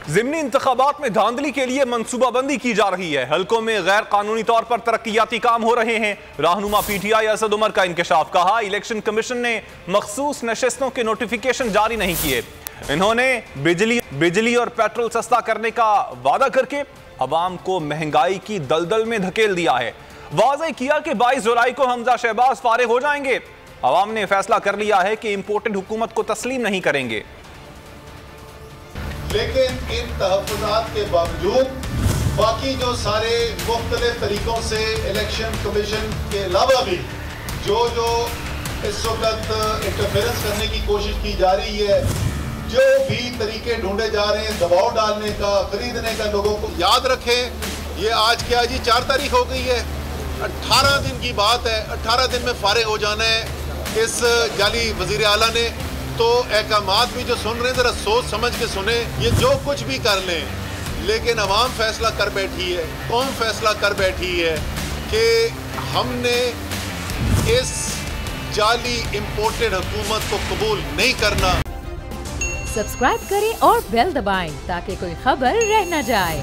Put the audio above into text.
ज़िमनी इंतखाबात में धांधली के लिए मनसूबाबंदी की जा रही है। हल्कों में गैर कानूनी तौर पर तरक्याती काम हो रहे हैं। रहनुमा पीटीआई असद उमर का इंकशाफ। कहा, इलेक्शन कमीशन ने मखसूस नशिस्तों के नोटिफिकेशन जारी नहीं किए। इन्होंने बिजली और पेट्रोल सस्ता करने का वादा करके अवाम को महंगाई की दलदल में धकेल दिया है। वाज़ेह किया कि 22 जुलाई को हमजा शहबाज फारिग हो जाएंगे। अवाम ने फैसला कर लिया है कि इंपोर्टेड हुकूमत को तस्लीम नहीं करेंगे। लेकिन इन तहफ़्फ़ुज़ात के बावजूद बाकी जो सारे मुख्तलिफ तरीकों से इलेक्शन कमीशन के अलावा भी जो इस वक्त इंटरफेरेंस करने की कोशिश की जा रही है, जो भी तरीके ढूंढे जा रहे हैं दबाव डालने का, खरीदने का, लोगों को याद रखें, ये आज क्या जी 4 तारीख हो गई है, 18 दिन की बात है। 18 दिन में फारिग हो जाना है इस जाली वज़ीर आला ने। तो अहकामात भी जो सुन रहे हैं, ज़रा सोच समझ के सुने। ये जो कुछ भी कर लें, लेकिन अवाम फैसला कर बैठी है, कौम फैसला कर बैठी है कि हमने इस जाली इंपोर्टेड हुकूमत को कबूल नहीं करना। सब्सक्राइब करें और बेल दबाएं ताकि कोई खबर रह न जाए।